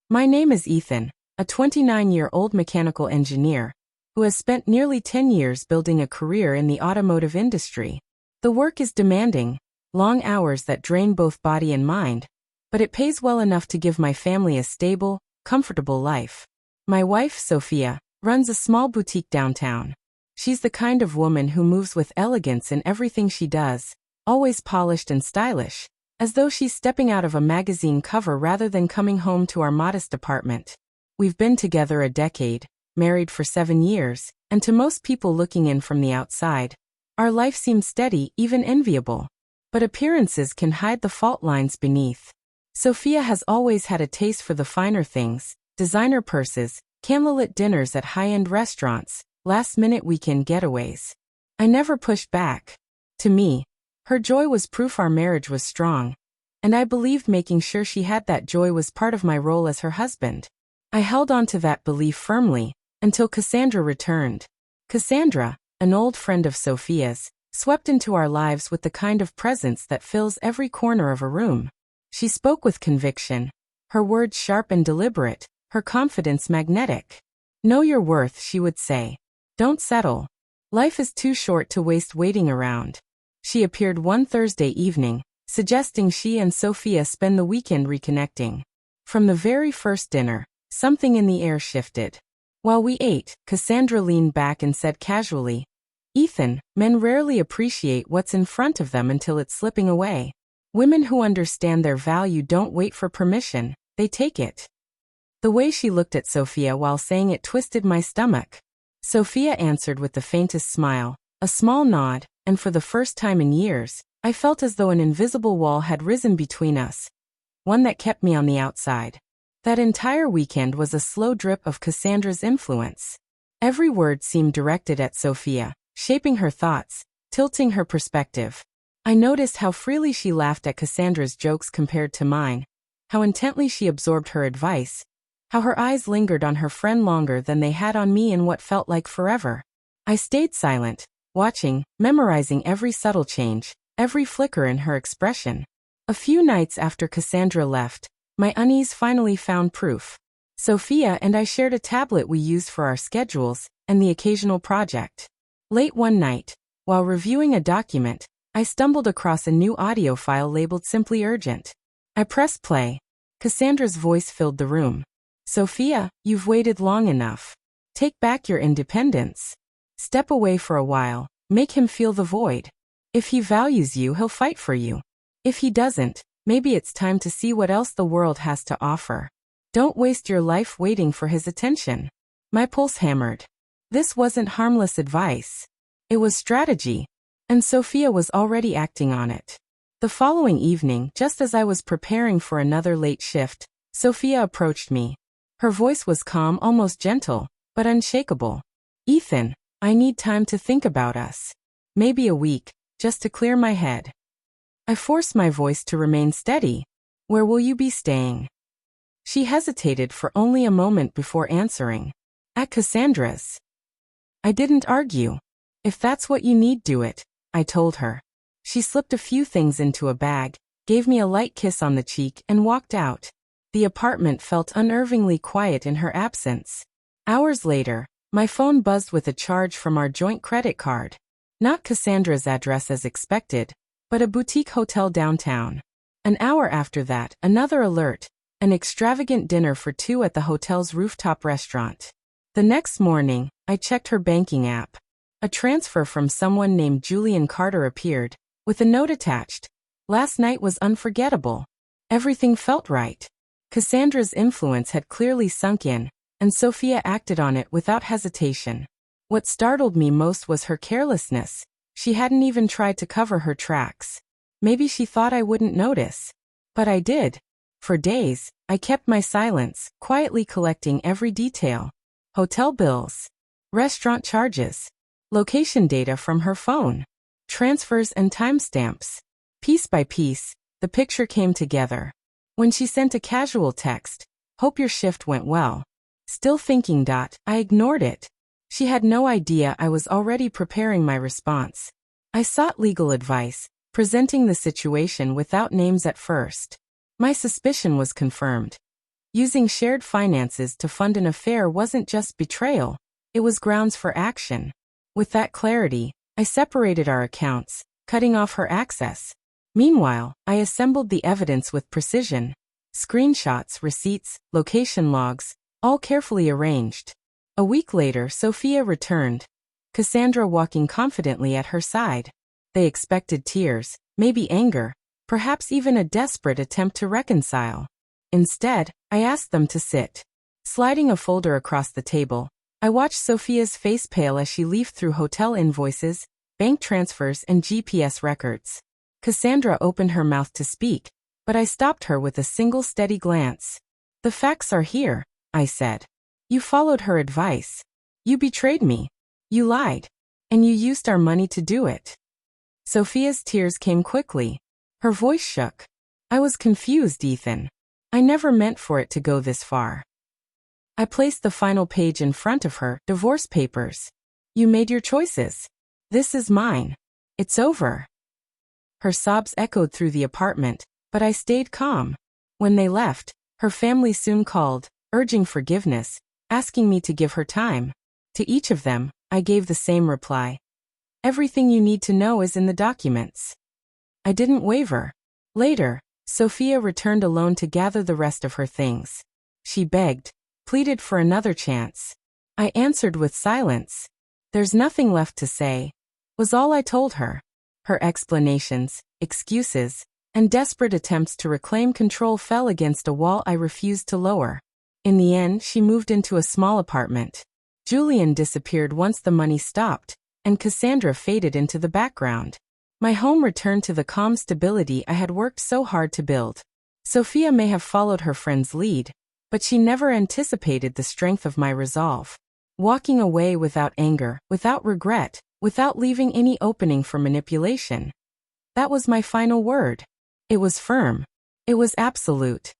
My name is Ethan, a 29-year-old mechanical engineer who has spent nearly 10 years building a career in the automotive industry. The work is demanding, long hours that drain both body and mind, but it pays well enough to give my family a stable, comfortable life. My wife, Sophia, runs a small boutique downtown. She's the kind of woman who moves with elegance in everything she does, always polished and stylish, as though she's stepping out of a magazine cover rather than coming home to our modest apartment. We've been together a decade, married for 7 years, and to most people looking in from the outside, our life seems steady, even enviable. But appearances can hide the fault lines beneath. Sophia has always had a taste for the finer things: designer purses, candlelit dinners at high-end restaurants, last-minute weekend getaways. I never pushed back. To me, her joy was proof our marriage was strong, and I believed making sure she had that joy was part of my role as her husband. I held on to that belief firmly, until Cassandra returned. Cassandra, an old friend of Sophia's, swept into our lives with the kind of presence that fills every corner of a room. She spoke with conviction, her words sharp and deliberate, her confidence magnetic. "Know your worth," she would say. "Don't settle. Life is too short to waste waiting around." She appeared one Thursday evening, suggesting she and Sophia spend the weekend reconnecting. From the very first dinner, something in the air shifted. While we ate, Cassandra leaned back and said casually, "Ethan, men rarely appreciate what's in front of them until it's slipping away. Women who understand their value don't wait for permission, they take it." The way she looked at Sophia while saying it twisted my stomach. Sophia answered with the faintest smile, a small nod, and for the first time in years, I felt as though an invisible wall had risen between us, one that kept me on the outside. That entire weekend was a slow drip of Cassandra's influence. Every word seemed directed at Sophia, shaping her thoughts, tilting her perspective. I noticed how freely she laughed at Cassandra's jokes compared to mine, how intently she absorbed her advice, how her eyes lingered on her friend longer than they had on me in what felt like forever. I stayed silent, watching, memorizing every subtle change, every flicker in her expression. A few nights after Cassandra left, my unease finally found proof. Sophia and I shared a tablet we used for our schedules and the occasional project. Late one night, while reviewing a document, I stumbled across a new audio file labeled Simply Urgent. I pressed play. Cassandra's voice filled the room. "Sophia, you've waited long enough. Take back your independence. Step away for a while, make him feel the void. If he values you, he'll fight for you. If he doesn't, maybe it's time to see what else the world has to offer. Don't waste your life waiting for his attention." My pulse hammered. This wasn't harmless advice. It was strategy, and Sophia was already acting on it. The following evening, just as I was preparing for another late shift, Sophia approached me. Her voice was calm, almost gentle, but unshakable. "Ethan, I need time to think about us. Maybe a week, just to clear my head." I forced my voice to remain steady. "Where will you be staying?" She hesitated for only a moment before answering. "At Cassandra's." I didn't argue. "If that's what you need, do it," I told her. She slipped a few things into a bag, gave me a light kiss on the cheek, and walked out. The apartment felt unnervingly quiet in her absence. Hours later, my phone buzzed with a charge from our joint credit card. Not Cassandra's address as expected, but a boutique hotel downtown. An hour after that, another alert, an extravagant dinner for two at the hotel's rooftop restaurant. The next morning, I checked her banking app. A transfer from someone named Julian Carter appeared, with a note attached. "Last night was unforgettable." Everything felt right. Cassandra's influence had clearly sunk in, and Sophia acted on it without hesitation. What startled me most was her carelessness. She hadn't even tried to cover her tracks. Maybe she thought I wouldn't notice. But I did. For days, I kept my silence, quietly collecting every detail. Hotel bills, restaurant charges, location data from her phone, transfers and timestamps. Piece by piece, the picture came together. When she sent a casual text, "Hope your shift went well. Still thinking. I ignored it. She had no idea I was already preparing my response. I sought legal advice, presenting the situation without names at first. My suspicion was confirmed. Using shared finances to fund an affair wasn't just betrayal, it was grounds for action. With that clarity, I separated our accounts, cutting off her access. Meanwhile, I assembled the evidence with precision. Screenshots, receipts, location logs, all carefully arranged. A week later, Sophia returned, Cassandra walking confidently at her side. They expected tears, maybe anger, perhaps even a desperate attempt to reconcile. Instead, I asked them to sit. Sliding a folder across the table, I watched Sophia's face pale as she leafed through hotel invoices, bank transfers, and GPS records. Cassandra opened her mouth to speak, but I stopped her with a single steady glance. "The facts are here," I said. "You followed her advice. You betrayed me. You lied. And you used our money to do it." Sophia's tears came quickly. Her voice shook. "I was confused, Ethan. I never meant for it to go this far." I placed the final page in front of her, divorce papers. "You made your choices. This is mine. It's over." Her sobs echoed through the apartment, but I stayed calm. When they left, her family soon called, urging forgiveness, asking me to give her time. To each of them, I gave the same reply. "Everything you need to know is in the documents." I didn't waver. Later, Sophia returned alone to gather the rest of her things. She begged, pleaded for another chance. I answered with silence. "There's nothing left to say," was all I told her. Her explanations, excuses, and desperate attempts to reclaim control fell against a wall I refused to lower. In the end, she moved into a small apartment. Julian disappeared once the money stopped, and Cassandra faded into the background. My home returned to the calm stability I had worked so hard to build. Sophia may have followed her friend's lead, but she never anticipated the strength of my resolve. Walking away without anger, without regret, without leaving any opening for manipulation. That was my final word. It was firm. It was absolute.